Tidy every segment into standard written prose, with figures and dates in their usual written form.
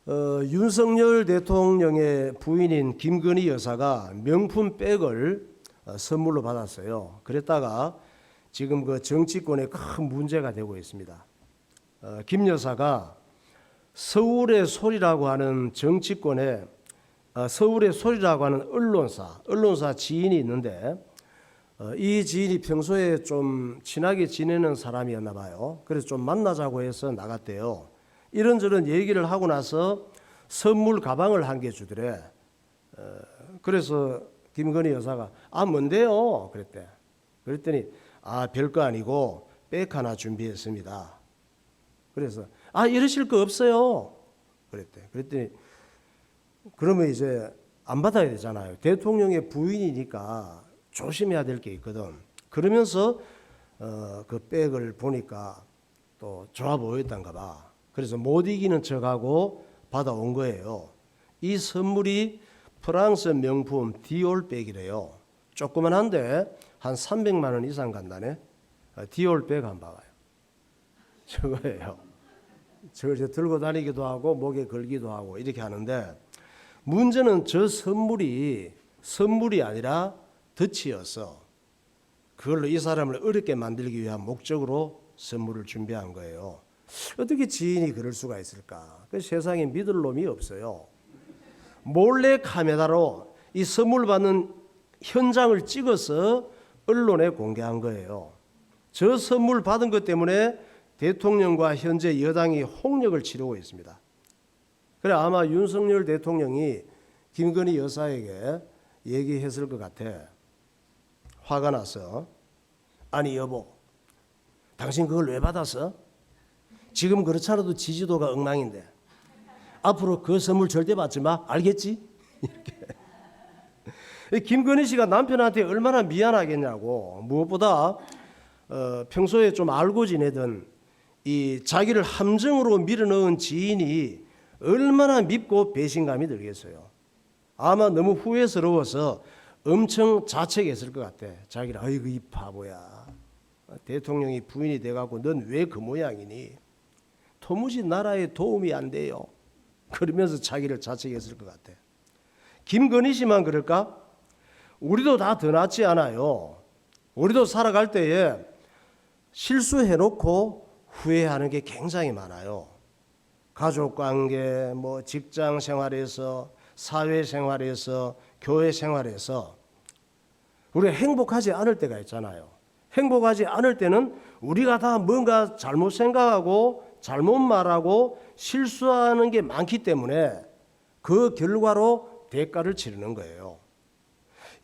윤석열 대통령의 부인인 김건희 여사가 명품 백을 선물로 받았어요. 그랬다가 지금 그 정치권에 큰 문제가 되고 있습니다. 김 여사가 서울의 소리라고 하는 정치권에 서울의 소리라고 하는 언론사 지인이 있는데 이 지인이 평소에 좀 친하게 지내는 사람이었나 봐요. 그래서 좀 만나자고 해서 나갔대요. 이런저런 얘기를 하고 나서 선물 가방을 한 개 주더래. 그래서 김건희 여사가 뭔데요? 그랬대. 그랬더니 별거 아니고 백 하나 준비했습니다. 그래서 이러실 거 없어요. 그랬대. 그랬더니 그러면 이제 안 받아야 되잖아요. 대통령의 부인이니까 조심해야 될 게 있거든. 그러면서 그 백을 보니까 또 좋아 보였단가 봐. 그래서 못 이기는 척하고 받아온 거예요. 이 선물이 프랑스 명품 디올 백이래요. 조그만한데 한 300만 원 이상 간다네. 디올 백 한번 봐봐요. 저거예요. 저걸 들고 다니기도 하고 목에 걸기도 하고 이렇게 하는데 문제는 저 선물이 아니라 덫이어서 그걸로 이 사람을 어렵게 만들기 위한 목적으로 선물을 준비한 거예요. 어떻게 지인이 그럴 수가 있을까? 그 세상에 믿을 놈이 없어요. 몰래 카메라로 이 선물 받는 현장을 찍어서 언론에 공개한 거예요. 저 선물 받은 것 때문에 대통령과 현재 여당이 홍역을 치르고 있습니다. 그래 아마 윤석열 대통령이 김건희 여사에게 얘기했을 것 같아. 화가 나서 아니 여보, 당신 그걸 왜 받았어? 지금 그렇잖아도 지지도가 엉망인데 앞으로 그 선물 절대 받지 마. 알겠지? 이렇게. 김건희 씨가 남편한테 얼마나 미안하겠냐고. 무엇보다 평소에 좀 알고 지내던 이 자기를 함정으로 밀어넣은 지인이 얼마나 밉고 배신감이 들겠어요. 아마 너무 후회스러워서 엄청 자책했을 것 같아. 자기를 아이고 이 바보야. 대통령이 부인이 돼갖고 넌 왜 그 모양이니? 도무지 나라에 도움이 안 돼요. 그러면서 자기를 자책했을 것 같아. 김건희 씨만 그럴까? 우리도 다 더 낫지 않아요. 우리도 살아갈 때에 실수해놓고 후회하는 게 굉장히 많아요. 가족관계, 직장 생활에서, 사회 생활에서, 교회 생활에서 우리가 행복하지 않을 때가 있잖아요. 행복하지 않을 때는 우리가 다 뭔가 잘못 생각하고 잘못 말하고 실수하는 게 많기 때문에 그 결과로 대가를 치르는 거예요.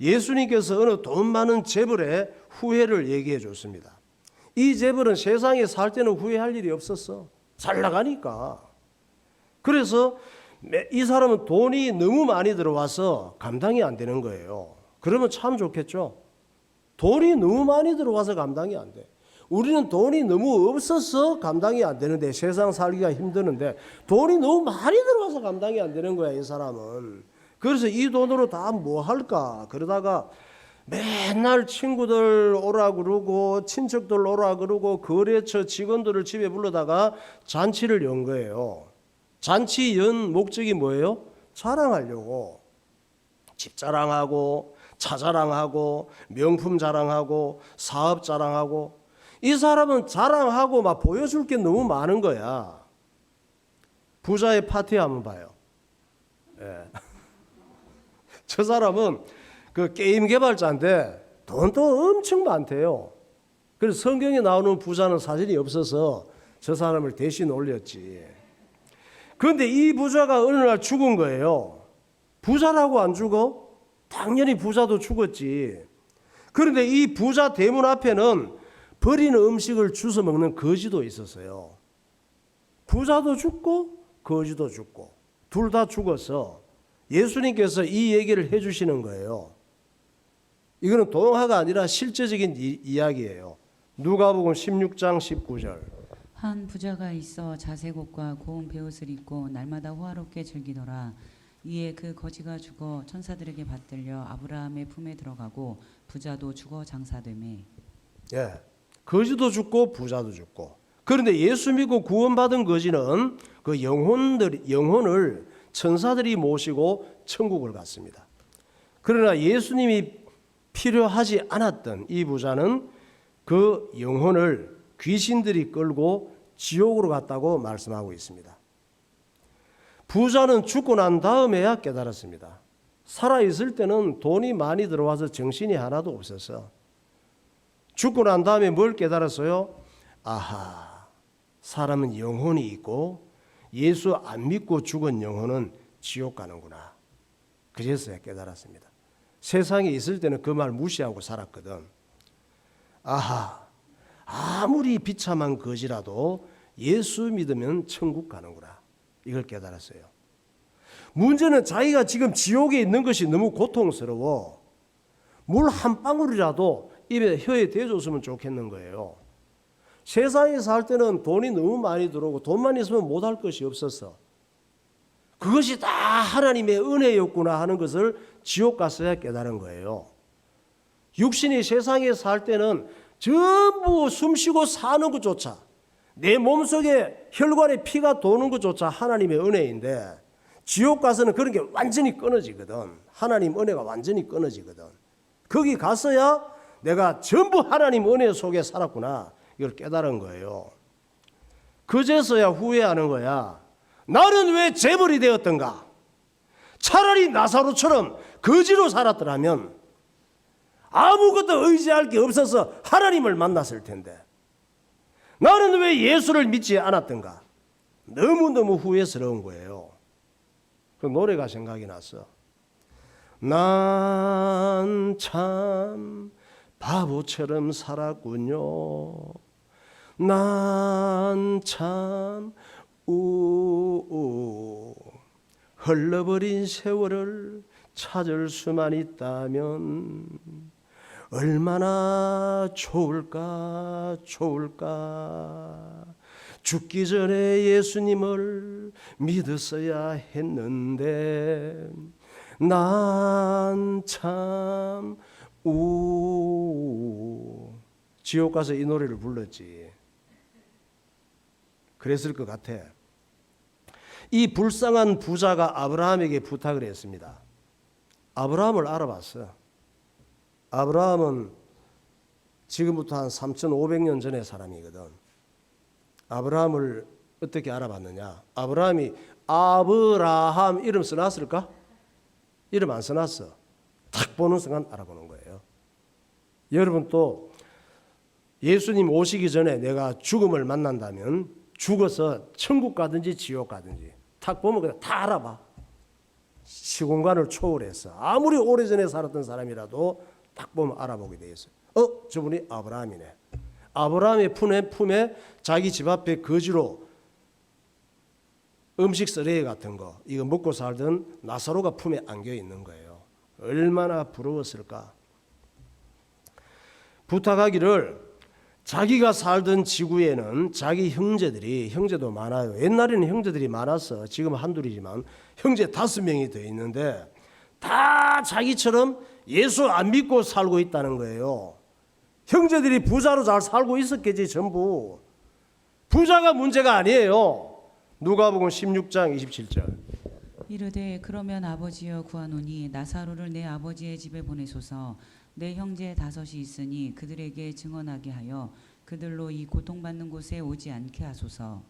예수님께서 어느 돈 많은 재벌의 후회를 얘기해 줬습니다. 이 재벌은 세상에 살 때는 후회할 일이 없었어. 잘 나가니까. 그래서 이 사람은 돈이 너무 많이 들어와서 감당이 안 되는 거예요. 그러면 참 좋겠죠. 돈이 너무 많이 들어와서 감당이 안 돼. 우리는 돈이 너무 없어서 감당이 안 되는데 세상 살기가 힘드는데 돈이 너무 많이 들어와서 감당이 안 되는 거야 이 사람은. 그래서 이 돈으로 다 뭐 할까 그러다가 맨날 친구들 오라 그러고 친척들 오라 그러고 거래처 직원들을 집에 불러다가 잔치를 연 거예요. 잔치 연 목적이 뭐예요? 자랑하려고. 집 자랑하고 차 자랑하고 명품 자랑하고 사업 자랑하고. 이 사람은 자랑하고 막 보여줄 게 너무 많은 거야. 부자의 파티 한번 봐요. 예. 저 사람은 그 게임 개발자인데 돈도 엄청 많대요. 그래서 성경에 나오는 부자는 사실이 없어서 저 사람을 대신 올렸지. 그런데 이 부자가 어느 날 죽은 거예요. 부자라고 안 죽어? 당연히 부자도 죽었지. 그런데 이 부자 대문 앞에는 버리는 음식을 주워 먹는 거지도 있었어요. 부자도 죽고 거지도 죽고 둘 다 죽어서 예수님께서 이 얘기를 해주시는 거예요. 이거는 동화가 아니라 실제적인 이야기예요. 누가복음 16장 19절. 한 부자가 있어 자색 옷과 고운 베옷을 입고 날마다 호화롭게 즐기더라. 이에 그 거지가 죽어 천사들에게 받들려 아브라함의 품에 들어가고 부자도 죽어 장사되매. 예, 거지도 죽고 부자도 죽고. 그런데 예수 믿고 구원받은 거지는 그 영혼을 천사들이 모시고 천국을 갔습니다. 그러나 예수님이 필요하지 않았던 이 부자는 그 영혼을 귀신들이 끌고 지옥으로 갔다고 말씀하고 있습니다. 부자는 죽고 난 다음에야 깨달았습니다. 살아있을 때는 돈이 많이 들어와서 정신이 하나도 없었어. 죽고 난 다음에 뭘 깨달았어요? 아하, 사람은 영혼이 있고 예수 안 믿고 죽은 영혼은 지옥 가는구나. 그제서야 깨달았습니다. 세상에 있을 때는 그 말 무시하고 살았거든. 아하, 아무리 비참한 거지라도 예수 믿으면 천국 가는구나. 이걸 깨달았어요. 문제는 자기가 지금 지옥에 있는 것이 너무 고통스러워. 물 한 방울이라도 입에 혀에 대줬으면 좋겠는 거예요. 세상에 살 때는 돈이 너무 많이 들어오고 돈만 있으면 못할 것이 없었어. 그것이 다 하나님의 은혜였구나 하는 것을 지옥 가서야 깨달은 거예요. 육신이 세상에 살 때는 전부 숨쉬고 사는 것조차, 내 몸속에 혈관에 피가 도는 것조차 하나님의 은혜인데, 지옥 가서는 그런 게 완전히 끊어지거든. 하나님 은혜가 완전히 끊어지거든. 거기 가서야 내가 전부 하나님 은혜 속에 살았구나, 이걸 깨달은 거예요. 그제서야 후회하는 거야. 나는 왜 재벌이 되었던가? 차라리 나사로처럼 거지로 살았더라면 아무것도 의지할 게 없어서 하나님을 만났을 텐데, 나는 왜 예수를 믿지 않았던가? 너무너무 후회스러운 거예요. 그 노래가 생각이 났어. 난 참 바보처럼 살았군요. 난 참 흘러버린 세월을 찾을 수만 있다면 얼마나 좋을까. 죽기 전에 예수님을 믿었어야 했는데 난 참 지옥 가서 이 노래를 불렀지. 그랬을 것 같아. 이 불쌍한 부자가 아브라함에게 부탁을 했습니다. 아브라함을 알아봤어. 아브라함은 지금부터 한 3,500년 전의 사람이거든. 아브라함을 어떻게 알아봤느냐? 아브라함이 아브라함 이름 써놨을까? 이름 안 써놨어. 딱 보는 순간 알아보는 거예요. 여러분 또 예수님 오시기 전에 내가 죽음을 만난다면 죽어서 천국 가든지 지옥 가든지 딱 보면 그냥 다 알아봐. 시공간을 초월해서 아무리 오래전에 살았던 사람이라도 딱 보면 알아보게 돼 있어요. 저분이 아브라함이네. 아브라함의 품에 자기 집 앞에 거지로 음식 쓰레기 같은 거 이거 먹고 살던 나사로가 품에 안겨 있는 거예요. 얼마나 부러웠을까. 부탁하기를 자기가 살던 지구에는 자기 형제도 많아요. 옛날에는 형제들이 많았어. 지금 한둘이지만 형제 5명이 더 있는데 다 자기처럼 예수 안 믿고 살고 있다는 거예요. 형제들이 부자로 잘 살고 있었겠지. 전부 부자가 문제가 아니에요. 누가복음 16장 27절. 이르되 그러면 아버지여 구하노니 나사로를 내 아버지의 집에 보내소서. 내 형제 5이 있으니 그들에게 증언하게 하여 그들로 이 고통받는 곳에 오지 않게 하소서.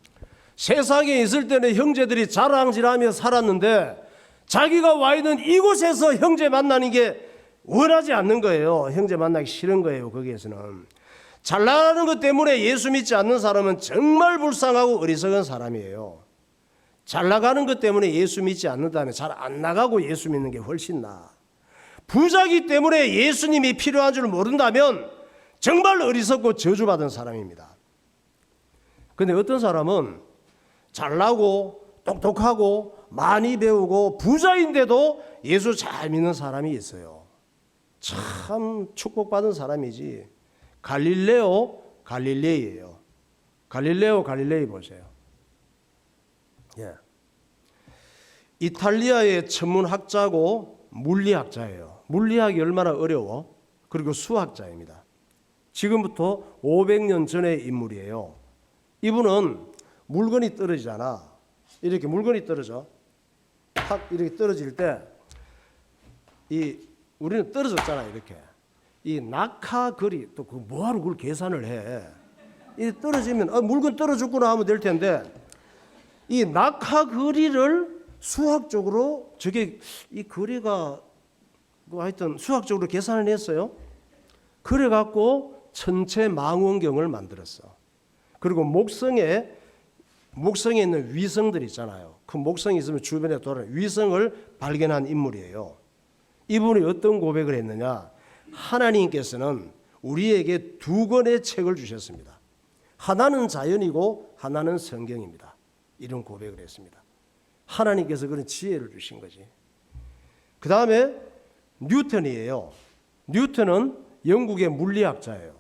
세상에 있을 때는 형제들이 자랑질하며 살았는데 자기가 와 있는 이곳에서 형제 만나는 게 원하지 않는 거예요. 형제 만나기 싫은 거예요. 거기에서는 잘 나가는 것 때문에 예수 믿지 않는 사람은 정말 불쌍하고 어리석은 사람이에요. 잘 나가는 것 때문에 예수 믿지 않는다면 잘 안 나가고 예수 믿는 게 훨씬 나아. 부자기 때문에 예수님이 필요한 줄 모른다면 정말 어리석고 저주받은 사람입니다. 그런데 어떤 사람은 잘나고 똑똑하고 많이 배우고 부자인데도 예수 잘 믿는 사람이 있어요. 참 축복받은 사람이지. 갈릴레이예요. 갈릴레이 보세요. 예. 이탈리아의 천문학자고 물리학자예요. 물리학이 얼마나 어려워? 그리고 수학자입니다. 지금부터 500년 전의 인물이에요. 이분은 물건이 떨어지잖아. 이렇게 물건이 떨어져. 탁 이렇게 떨어질 때 이 우리는 떨어졌잖아 이렇게. 이 낙하거리 또 그 뭐하러 그걸 계산을 해? 이 떨어지면 물건 떨어졌구나 하면 될 텐데 이 낙하거리를 수학적으로 저게 이 거리가 뭐 하여튼 수학적으로 계산을 했어요. 그래 갖고 천체 망원경을 만들었어. 그리고 목성에 있는 위성들 있잖아요. 그 목성이 있으면 주변에 돌아다니는 위성을 발견한 인물이에요. 이분이 어떤 고백을 했느냐? 하나님께서는 우리에게 두 권의 책을 주셨습니다. 하나는 자연이고 하나는 성경입니다. 이런 고백을 했습니다. 하나님께서 그런 지혜를 주신 거지. 그 다음에 뉴턴이에요. 뉴턴은 영국의 물리학자예요.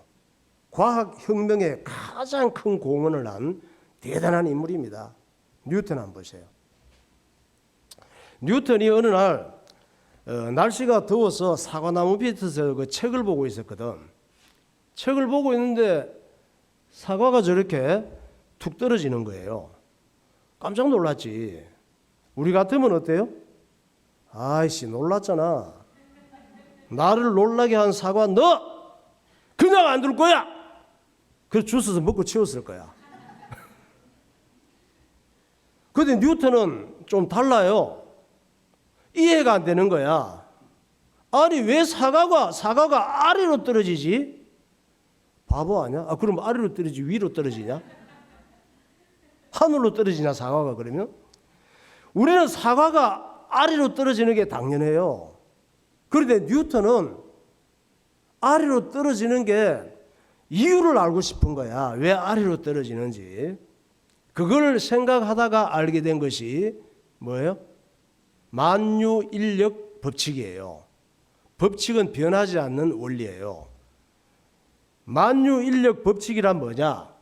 과학혁명에 가장 큰 공헌을 한 대단한 인물입니다. 뉴턴 한번 보세요. 뉴턴이 어느 날 날씨가 더워서 사과나무 밑에서 그 책을 보고 있었거든. 책을 보고 있는데 사과가 저렇게 툭 떨어지는 거예요. 깜짝 놀랐지. 우리 같으면 어때요? 아이씨 놀랐잖아. 나를 놀라게 한 사과 너 그냥 안 둘 거야. 그래서 주워서 먹고 치웠을 거야. 근데 뉴턴은 좀 달라요. 이해가 안 되는 거야. 아니 왜 사과가 아래로 떨어지지? 바보 아니야? 그럼 아래로 떨어지지 위로 떨어지냐? 하늘로 떨어지냐 사과가 그러면? 우리는 사과가 아래로 떨어지는 게 당연해요. 그런데 뉴턴은 아래로 떨어지는 게 이유를 알고 싶은 거야. 왜 아래로 떨어지는지. 그걸 생각하다가 알게 된 것이 뭐예요? 만유인력 법칙이에요. 법칙은 변하지 않는 원리예요. 만유인력 법칙이란 뭐냐?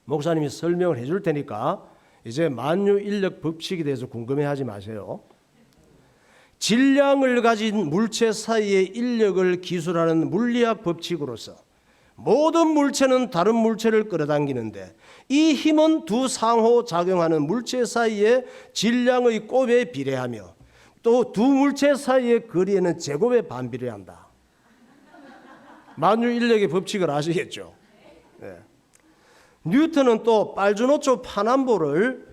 목사님이 설명을 해줄 테니까 이제 만유인력 법칙에 대해서 궁금해하지 마세요. 질량을 가진 물체 사이의 인력을 기술하는 물리학 법칙으로서 모든 물체는 다른 물체를 끌어당기는데 이 힘은 두 상호 작용하는 물체 사이의 질량의 곱에 비례하며 또 두 물체 사이의 거리에는 제곱에 반비례한다. 만유인력의 법칙을 아시겠죠? 네. 뉴턴은 또 빨주노초 파남보를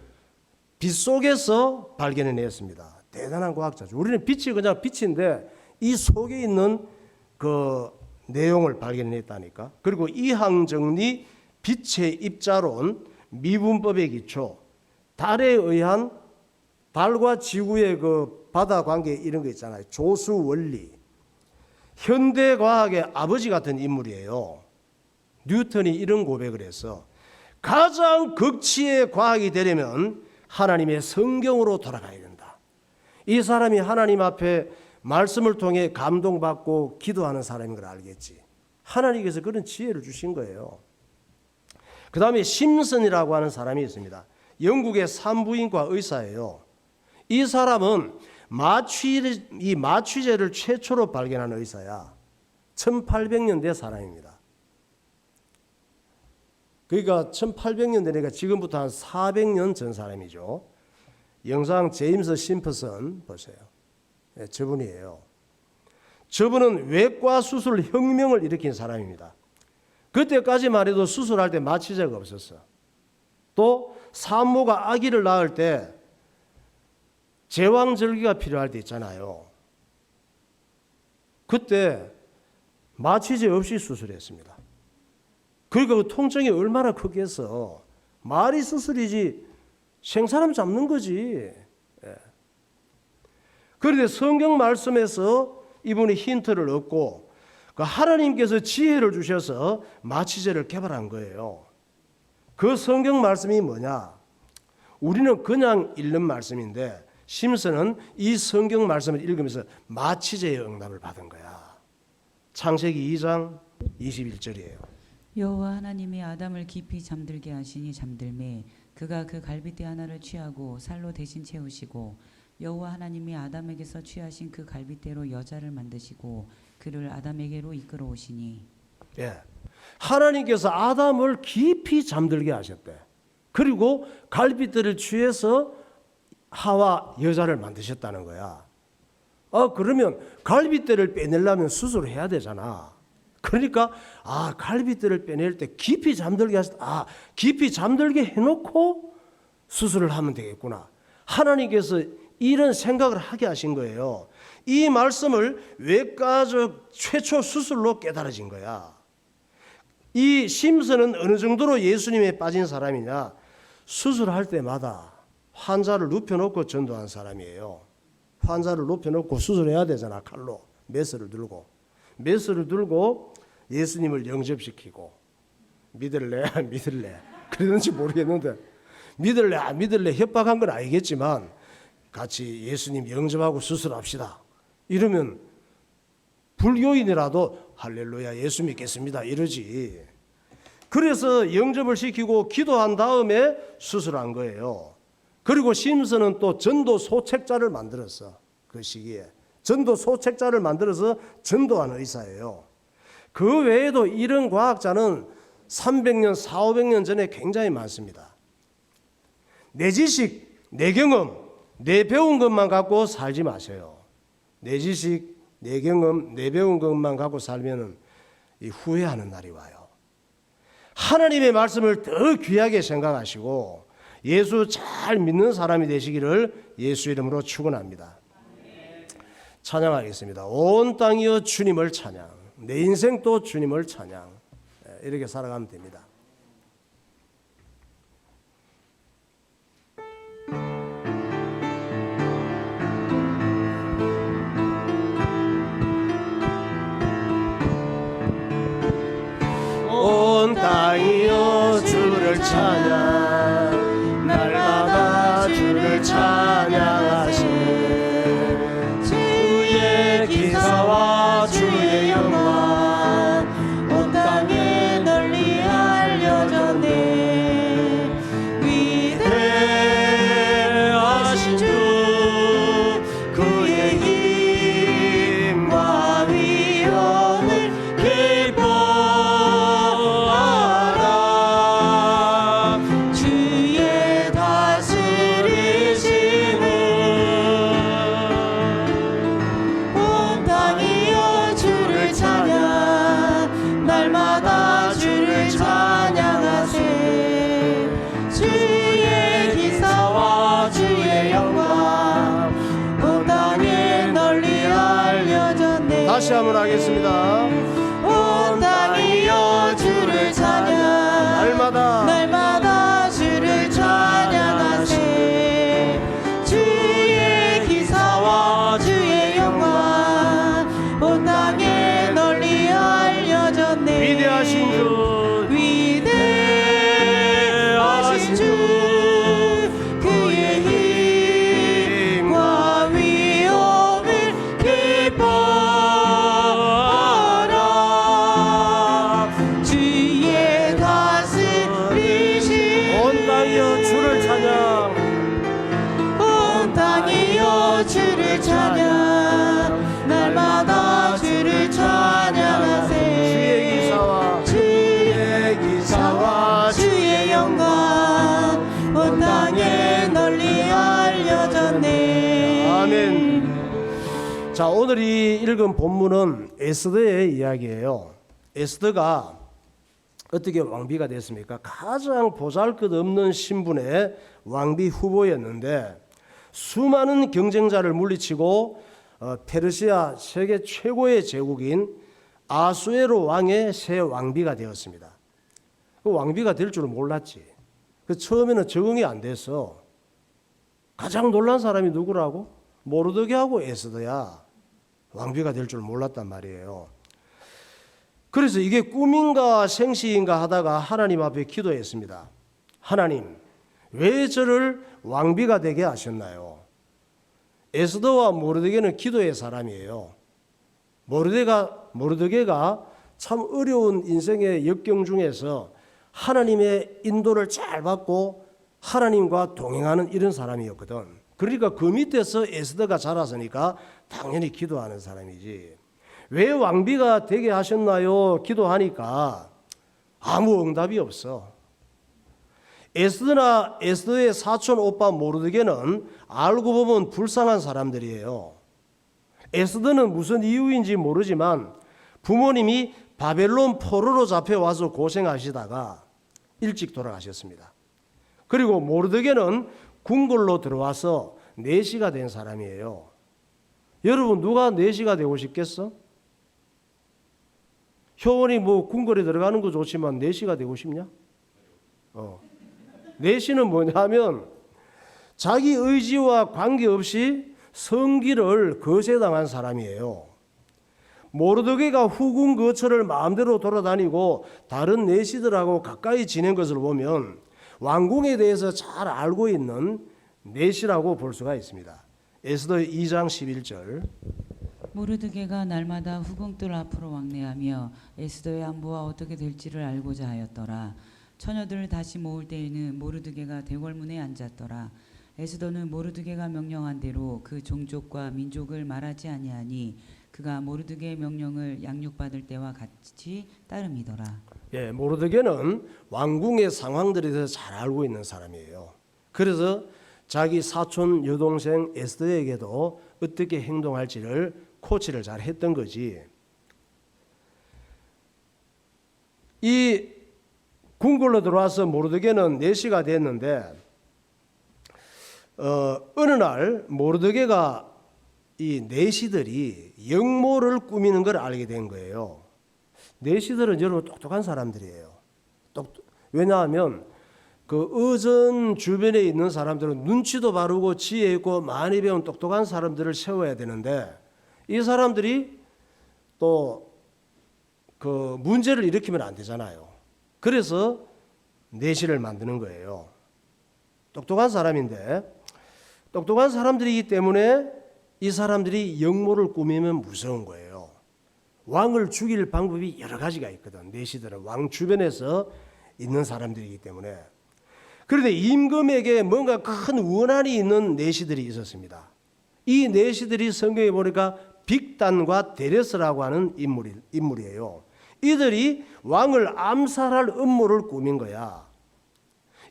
빛 속에서 발견해냈습니다. 대단한 과학자죠. 우리는 빛이 그냥 빛인데 이 속에 있는 그 내용을 발견했다니까. 그리고 이항정리 빛의 입자론 미분법의 기초, 달에 의한 달과 지구의 그 바다 관계 이런 거 있잖아요. 조수 원리. 현대 과학의 아버지 같은 인물이에요. 뉴턴이 이런 고백을 해서 가장 극치의 과학이 되려면 하나님의 성경으로 돌아가야 된다. 이 사람이 하나님 앞에 말씀을 통해 감동받고 기도하는 사람인 걸 알겠지. 하나님께서 그런 지혜를 주신 거예요. 그 다음에 심슨이라고 하는 사람이 있습니다. 영국의 산부인과 의사예요. 이 사람은 마취제를 최초로 발견한 의사야. 1800년대 사람입니다. 그러니까 1800년대니까 지금부터 한 400년 전 사람이죠. 영상 제임스 심프슨 보세요. 네, 저분이에요. 저분은 외과 수술 혁명을 일으킨 사람입니다. 그때까지만 해도 수술할 때 마취제가 없었어. 또 산모가 아기를 낳을 때 제왕절개가 필요할 때 있잖아요. 그때 마취제 없이 수술했습니다. 그러니까 그 통증이 얼마나 크겠어. 말이 수술이지 생사람 잡는 거지. 예. 그런데 성경 말씀에서 이분이 힌트를 얻고 그 하나님께서 지혜를 주셔서 마취제를 개발한 거예요. 그 성경 말씀이 뭐냐? 우리는 그냥 읽는 말씀인데 심슨은 이 성경 말씀을 읽으면서 마취제의 응답을 받은 거야. 창세기 2장 21절이에요. 여호와 하나님이 아담을 깊이 잠들게 하시니 잠들매 그가 그 갈빗대 하나를 취하고 살로 대신 채우시고 여호와 하나님이 아담에게서 취하신 그 갈빗대로 여자를 만드시고 그를 아담에게로 이끌어 오시니. 예. 하나님께서 아담을 깊이 잠들게 하셨대. 그리고 갈빗대를 취해서 하와 여자를 만드셨다는 거야. 그러면 갈빗대를 빼내려면 수술을 해야 되잖아. 그러니까 갈빗대를 빼낼 때 깊이 잠들게 깊이 잠들게 해놓고 수술을 하면 되겠구나. 하나님께서 이런 생각을 하게 하신 거예요. 이 말씀을 외과적 최초 수술로 깨달아진 거야. 이 심슨은 어느 정도로 예수님에 빠진 사람이냐? 수술할 때마다 환자를 눕혀놓고 전도한 사람이에요. 환자를 눕혀놓고 수술해야 되잖아. 칼로 메스를 들고 예수님을 영접시키고 믿을래 안 믿을래 그러는지 모르겠는데 믿을래 안 믿을래 협박한 건 아니겠지만 같이 예수님 영접하고 수술합시다 이러면 불교인이라도 할렐루야 예수 믿겠습니다 이러지. 그래서 영접을 시키고 기도한 다음에 수술한 거예요. 그리고 심슨은 또 전도 소책자를 만들었어. 그 시기에 전도 소책자를 만들어서 전도한 의사예요. 그 외에도 이런 과학자는 300년, 400년 전에 굉장히 많습니다. 내 지식, 내 경험, 내 배운 것만 갖고 살지 마세요. 내 지식, 내 경험, 내 배운 것만 갖고 살면 후회하는 날이 와요. 하나님의 말씀을 더 귀하게 생각하시고 예수 잘 믿는 사람이 되시기를 예수 이름으로 축원합니다. 찬양하겠습니다. 온 땅이여 주님을 찬양. 내 인생도 주님을 찬양. 이렇게 살아가면 됩니다. 온 땅이여 주를 찬양. 날마다 주를 찬양하시네. 주의 기사와 주의 영광 온 땅에 널리 알려졌네. 위대하신 주 그의 힘과 위엄을 기뻐하라. 주의 다스리심을 온 땅이여 주를 찬양. 날마다 주를 찬양하세. 주의 기사와 주의 영광 온 땅에 널리 알려졌네. 다시 한번 하겠습니다. 온 땅이여 주를 찬양. 날마다 주를 찬양하세. 주의 기사와 주의 영광 온 땅에 널리 알려졌네. 위대하신 주 그의 힘과 위엄을 기뻐하라. 주의 다스리심 온 땅이여 주를 찬양. 온 땅이여 주를 찬양. 날마다 주를 찬양하세. 주의 기사와 주의 영광 온 땅에 널리 알려졌네. 아멘. 자, 오늘 이 읽은 본문은 에스더의 이야기예요. 에스더가 어떻게 왕비가 됐습니까? 가장 보잘것없는 신분의 왕비 후보였는데 수많은 경쟁자를 물리치고 페르시아 세계 최고의 제국인 아수에로 왕의 새 왕비가 되었습니다. 그 왕비가 될 줄은 몰랐지. 그 처음에는 적응이 안 돼서 가장 놀란 사람이 누구라고? 모르드게하고 에스더야. 왕비가 될 줄 몰랐단 말이에요. 그래서 이게 꿈인가 생시인가 하다가 하나님 앞에 기도했습니다. 하나님, 왜 저를 왕비가 되게 하셨나요? 에스더와 모르드게는 기도의 사람이에요. 모르드게가 참 어려운 인생의 역경 중에서 하나님의 인도를 잘 받고 하나님과 동행하는 이런 사람이었거든. 그러니까 그 밑에서 에스더가 자랐으니까 당연히 기도하는 사람이지. 왜 왕비가 되게 하셨나요? 기도하니까 아무 응답이 없어. 에스더나 에스더의 사촌 오빠 모르드게는 알고 보면 불쌍한 사람들이에요. 에스더는 무슨 이유인지 모르지만 부모님이 바벨론 포로로 잡혀와서 고생하시다가 일찍 돌아가셨습니다. 그리고 모르드게는 궁궐로 들어와서 내시가 된 사람이에요. 여러분 누가 내시가 되고 싶겠어? 효원이 뭐 궁궐에 들어가는 거 좋지만 내시가 되고 싶냐? 내시는 뭐냐면 자기 의지와 관계없이 성기를 거세당한 사람이에요. 모르드게가 후궁 거처를 마음대로 돌아다니고 다른 내시들하고 가까이 지낸 것을 보면 왕궁에 대해서 잘 알고 있는 내시라고 볼 수가 있습니다. 에스더 2장 11절. 모르드게가 날마다 후궁들 앞으로 왕래하며 에스더의 안부와 어떻게 될지를 알고자 하였더라. 처녀들을 다시 모을 때에는 모르드게가 대궐문에 앉았더라. 에스더는 모르드게가 명령한 대로 그 종족과 민족을 말하지 아니하니 그가 모르드게의 명령을 양육받을 때와 같이 따름이더라. 예, 모르드게는 왕궁의 상황들에 대해서 잘 알고 있는 사람이에요. 그래서 자기 사촌 여동생 에스더에게도 어떻게 행동할지를 코치를 잘 했던 거지. 이 궁궐로 들어와서 모르드게는 내시가 됐는데 어느 날 모르드게가 이 내시들이 영모를 꾸미는 걸 알게 된 거예요. 내시들은 여러분 똑똑한 사람들이에요. 왜냐하면 그 의전 주변에 있는 사람들은 눈치도 바르고 지혜 있고 많이 배운 똑똑한 사람들을 세워야 되는데 이 사람들이 또 그 문제를 일으키면 안 되잖아요. 그래서 내시를 만드는 거예요. 똑똑한 사람인데 똑똑한 사람들이기 때문에 이 사람들이 영모를 꾸미면 무서운 거예요. 왕을 죽일 방법이 여러 가지가 있거든. 내시들은 왕 주변에서 있는 사람들이기 때문에. 그런데 임금에게 뭔가 큰 원한이 있는 내시들이 있었습니다. 이 내시들이 성경에 보니까 빅단과 데레스라고 하는 인물이에요. 이들이 왕을 암살할 음모를 꾸민 거야.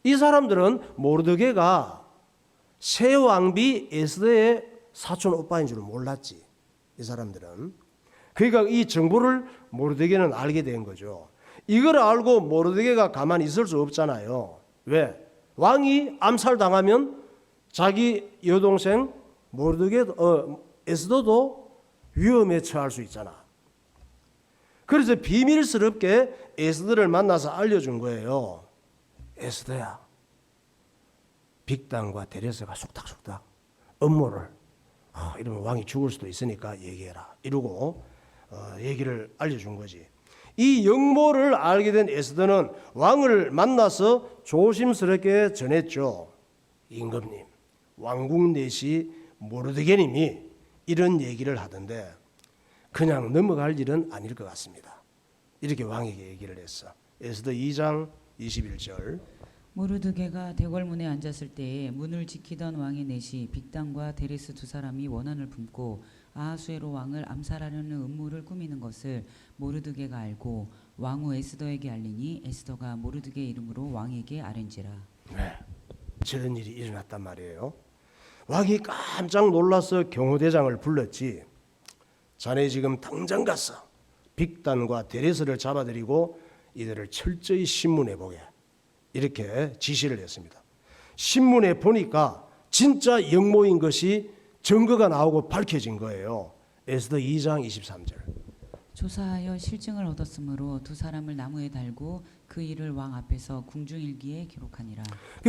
이 사람들은 모르드게가 새 왕비 에스더의 사촌 오빠인 줄 몰랐지. 이 사람들은. 그러니까 이 정보를 모르드게는 알게 된 거죠. 이걸 알고 모르드게가 가만히 있을 수 없잖아요. 왜? 왕이 암살당하면 자기 여동생 에스더도 위험에 처할 수 있잖아. 그래서 비밀스럽게 에스더를 만나서 알려준 거예요. 에스더야, 빅단과 데레스가 속닥속닥 음모를 이러면 왕이 죽을 수도 있으니까 얘기해라 이러고 얘기를 알려준 거지. 이 영모를 알게 된 에스더는 왕을 만나서 조심스럽게 전했죠. 임금님, 왕궁 내시 모르드게님이 이런 얘기를 하던데 그냥 넘어갈 일은 아닐 것 같습니다. 이렇게 왕에게 얘기를 했어. 에스더 2장 21절. 모르드게가 대궐문에 앉았을 때에 문을 지키던 왕의 넷이 빅단과 데레스 두 사람이 원한을 품고 아하수에로 왕을 암살하려는 음모를 꾸미는 것을 모르드게가 알고 왕후 에스더에게 알리니 에스더가 모르드게 이름으로 왕에게 아뢰니라. 네, 저런 일이 일어났단 말이에요. 왕이 깜짝 놀라서 경호대장을 불렀지. 자네 지금 당장 가서 빅단과 데레스를 잡아들이고 이들을 철저히 신문해 보게. 이렇게 지시를 했습니다. 신문에 보니까 진짜 영모인 것이 증거가 나오고 밝혀진 거예요. 에스더 2장 23절. 조사하여 실증을 얻었으므로 두 사람을 나무에 달고 그 일을 왕 앞에서 궁중일기에 기록하니라.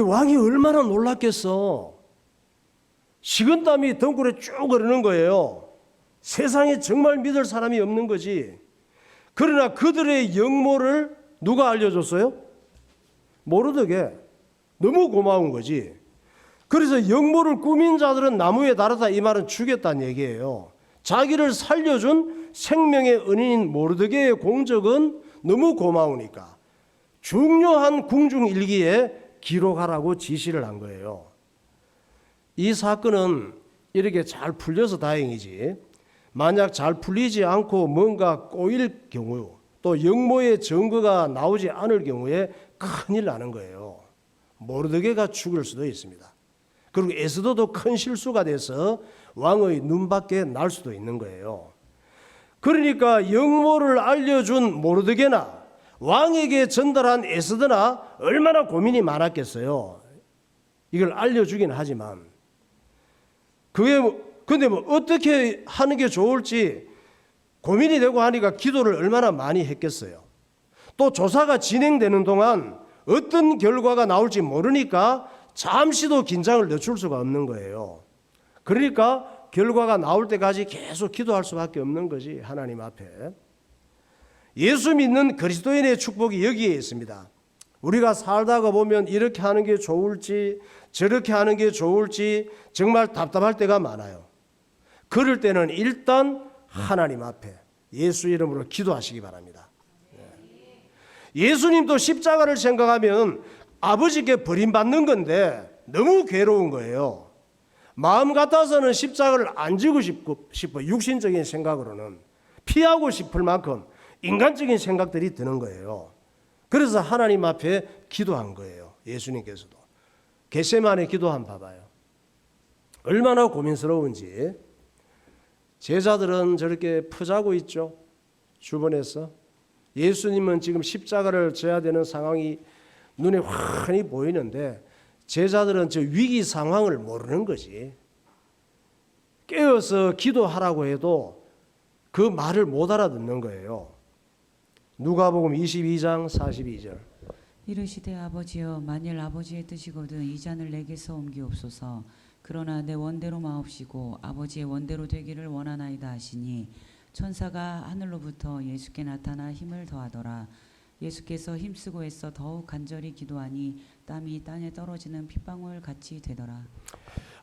왕이 얼마나 놀랐겠어. 식은땀이 덩굴에 쭉 흐르는 거예요. 세상에 정말 믿을 사람이 없는 거지. 그러나 그들의 영모를 누가 알려줬어요? 모르드게. 너무 고마운 거지. 그래서 영모를 꾸민 자들은 나무에 달았다, 이 말은 죽였다는 얘기예요. 자기를 살려준 생명의 은인인 모르드게의 공적은 너무 고마우니까 중요한 궁중일기에 기록하라고 지시를 한 거예요. 이 사건은 이렇게 잘 풀려서 다행이지, 만약 잘 풀리지 않고 뭔가 꼬일 경우, 또 영모의 증거가 나오지 않을 경우에 큰일 나는 거예요. 모르드게가 죽을 수도 있습니다. 그리고 에스더도 큰 실수가 돼서 왕의 눈밖에 날 수도 있는 거예요. 그러니까 영모를 알려준 모르드게나 왕에게 전달한 에스더나 얼마나 고민이 많았겠어요. 이걸 알려주긴 하지만 근데 어떻게 하는 게 좋을지 고민이 되고 하니까 기도를 얼마나 많이 했겠어요. 또 조사가 진행되는 동안 어떤 결과가 나올지 모르니까 잠시도 긴장을 늦출 수가 없는 거예요. 그러니까 결과가 나올 때까지 계속 기도할 수밖에 없는 거지, 하나님 앞에. 예수 믿는 그리스도인의 축복이 여기에 있습니다. 우리가 살다가 보면 이렇게 하는 게 좋을지 저렇게 하는 게 좋을지 정말 답답할 때가 많아요. 그럴 때는 일단 하나님 앞에 예수 이름으로 기도하시기 바랍니다. 예수님도 십자가를 생각하면 아버지께 버림받는 건데 너무 괴로운 거예요. 마음 같아서는 십자가를 안 지고 싶어. 육신적인 생각으로는 피하고 싶을 만큼 인간적인 생각들이 드는 거예요. 그래서 하나님 앞에 기도한 거예요. 예수님께서도 겟세마네 기도한 봐봐요. 얼마나 고민스러운지. 제자들은 저렇게 퍼자고 있죠, 주변에서. 예수님은 지금 십자가를 져야 되는 상황이 눈에 환히 보이는데 제자들은 저 위기 상황을 모르는 거지. 깨어서 기도하라고 해도 그 말을 못 알아듣는 거예요. 누가복음 22장 42절. 이르시되 아버지여 만일 아버지의 뜻이거든 이 잔을 내게서 옮기옵소서. 그러나 내 원대로 마옵시고 아버지의 원대로 되기를 원하나이다 하시니 천사가 하늘로부터 예수께 나타나 힘을 더하더라. 예수께서 힘쓰고 애써 더욱 간절히 기도하니 땀이 땅에 떨어지는 핏방울 같이 되더라.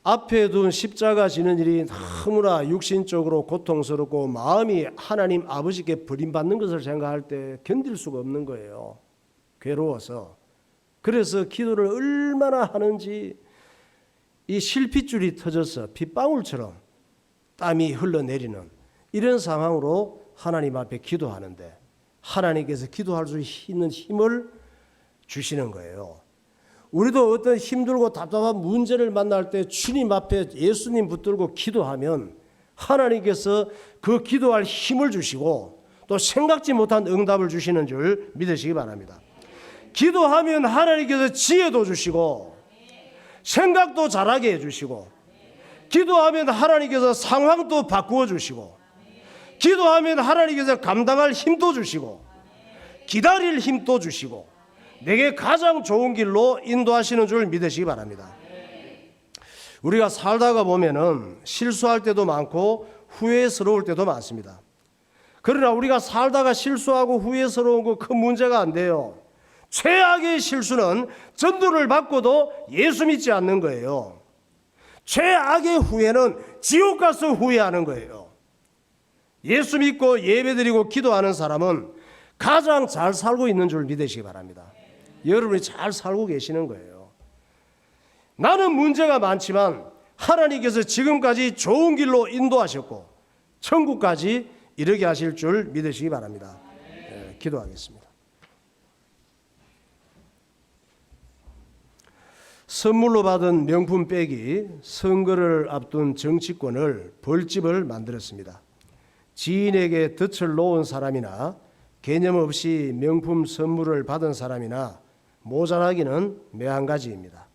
앞에 둔 십자가 지는 일이 너무나 육신적으로 고통스럽고 마음이 하나님 아버지께 버림받는 것을 생각할 때 견딜 수가 없는 거예요. 괴로워서. 그래서 기도를 얼마나 하는지 이 실핏줄이 터져서 핏방울처럼 땀이 흘러내리는 이런 상황으로 하나님 앞에 기도하는데 하나님께서 기도할 수 있는 힘을 주시는 거예요. 우리도 어떤 힘들고 답답한 문제를 만날 때 주님 앞에 예수님 붙들고 기도하면 하나님께서 그 기도할 힘을 주시고 또 생각지 못한 응답을 주시는 줄 믿으시기 바랍니다. 기도하면 하나님께서 지혜도 주시고 생각도 잘하게 해주시고 기도하면 하나님께서 상황도 바꾸어 주시고 기도하면 하나님께서 감당할 힘도 주시고 기다릴 힘도 주시고 내게 가장 좋은 길로 인도하시는 줄 믿으시기 바랍니다. 우리가 살다가 보면은 실수할 때도 많고 후회스러울 때도 많습니다. 그러나 우리가 살다가 실수하고 후회스러운 거 큰 문제가 안 돼요. 최악의 실수는 전도를 받고도 예수 믿지 않는 거예요. 최악의 후회는 지옥 가서 후회하는 거예요. 예수 믿고 예배드리고 기도하는 사람은 가장 잘 살고 있는 줄 믿으시기 바랍니다. 여러분이 잘 살고 계시는 거예요. 나는 문제가 많지만 하나님께서 지금까지 좋은 길로 인도하셨고 천국까지 이르게 하실 줄 믿으시기 바랍니다. 네, 기도하겠습니다. 선물로 받은 명품 백이 선거를 앞둔 정치권을 벌집을 만들었습니다. 지인에게 덫을 놓은 사람이나 개념 없이 명품 선물을 받은 사람이나 모자라기는 매한가지입니다.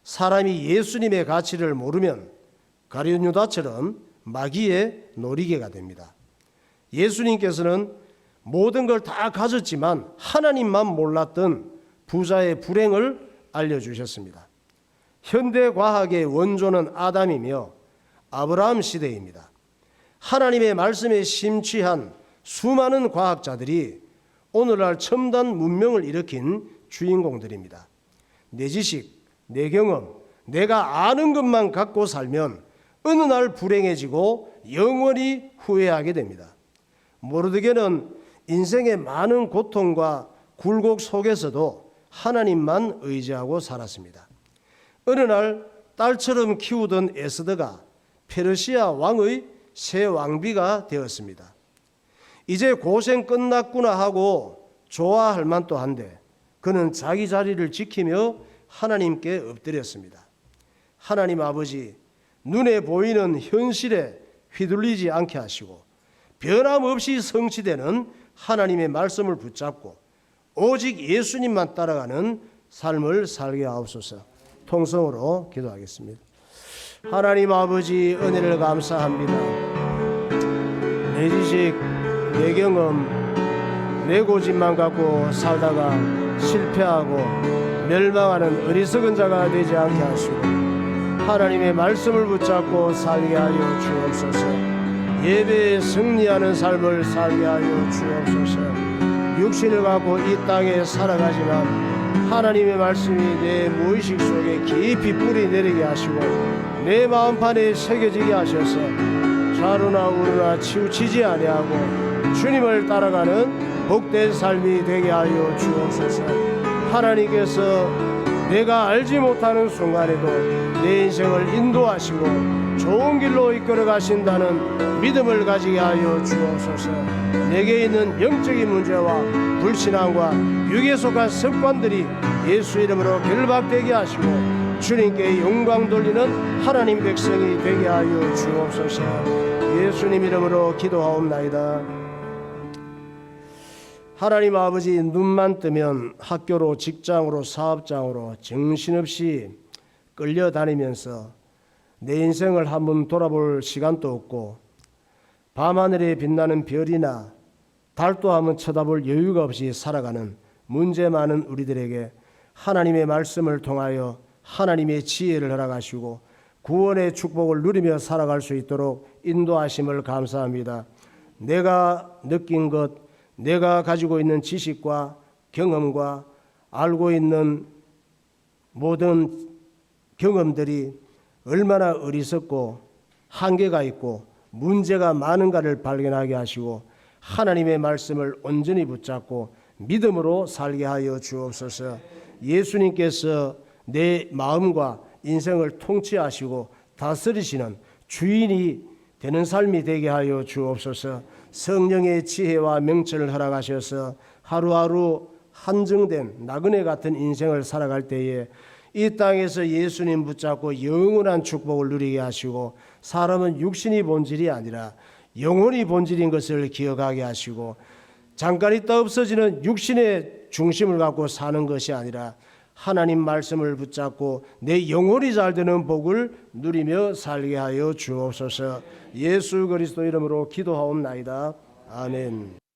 사람이 예수님의 가치를 모르면 가룟 유다처럼 마귀의 놀이개가 됩니다. 예수님께서는 모든 걸 다 가졌지만 하나님만 몰랐던 부자의 불행을 알려주셨습니다. 현대 과학의 원조는 아담이며 아브라함 시대입니다. 하나님의 말씀에 심취한 수많은 과학자들이 오늘날 첨단 문명을 일으킨 주인공들입니다. 내 지식, 내 경험, 내가 아는 것만 갖고 살면 어느 날 불행해지고 영원히 후회하게 됩니다. 모르드게는 인생의 많은 고통과 굴곡 속에서도 하나님만 의지하고 살았습니다. 어느 날 딸처럼 키우던 에스더가 페르시아 왕의 새 왕비가 되었습니다. 이제 고생 끝났구나 하고 좋아할 만도 한데 그는 자기 자리를 지키며 하나님께 엎드렸습니다. 하나님 아버지, 눈에 보이는 현실에 휘둘리지 않게 하시고 변함없이 성취되는 하나님의 말씀을 붙잡고 오직 예수님만 따라가는 삶을 살게 하옵소서. 통성으로 기도하겠습니다. 하나님 아버지, 은혜를 감사합니다. 내 지식, 내 경험, 내 고집만 갖고 살다가 실패하고 멸망하는 어리석은 자가 되지 않게 하시고 하나님의 말씀을 붙잡고 살게 하여 주옵소서. 예배에 승리하는 삶을 살게 하여 주옵소서. 육신을 갖고 이 땅에 살아가지만 하나님의 말씀이 내 무의식 속에 깊이 뿌리 내리게 하시고 내 마음판에 새겨지게 하셔서 좌로나 우로나 치우치지 아니하고 주님을 따라가는 복된 삶이 되게 하여 주옵소서. 하나님께서 내가 알지 못하는 순간에도 내 인생을 인도하시고 좋은 길로 이끌어 가신다는 믿음을 가지게 하여 주옵소서. 내게 있는 영적인 문제와 불신앙과 육에 속한 습관들이 예수 이름으로 결박되게 하시고 주님께 영광 돌리는 하나님 백성이 되게 하여 주옵소서. 예수님 이름으로 기도하옵나이다. 하나님 아버지, 눈만 뜨면 학교로 직장으로 사업장으로 정신없이 끌려다니면서 내 인생을 한번 돌아볼 시간도 없고 밤하늘에 빛나는 별이나 달도 한번 쳐다볼 여유가 없이 살아가는 문제 많은 우리들에게 하나님의 말씀을 통하여 하나님의 지혜를 허락하시고 구원의 축복을 누리며 살아갈 수 있도록 인도하심을 감사합니다. 내가 느낀 것, 내가 가지고 있는 지식과 경험과 알고 있는 모든 경험들이 얼마나 어리석고 한계가 있고 문제가 많은가를 발견하게 하시고 하나님의 말씀을 온전히 붙잡고 믿음으로 살게 하여 주옵소서. 예수님께서 내 마음과 인생을 통치하시고 다스리시는 주인이 되는 삶이 되게 하여 주옵소서. 성령의 지혜와 명철을 허락하셔서 하루하루 한정된 나그네 같은 인생을 살아갈 때에 이 땅에서 예수님 붙잡고 영원한 축복을 누리게 하시고 사람은 육신이 본질이 아니라 영혼이 본질인 것을 기억하게 하시고 잠깐 있다 없어지는 육신의 중심을 갖고 사는 것이 아니라 하나님 말씀을 붙잡고 내 영혼이 잘 되는 복을 누리며 살게 하여 주옵소서. 예수 그리스도 이름으로 기도하옵나이다. 아멘.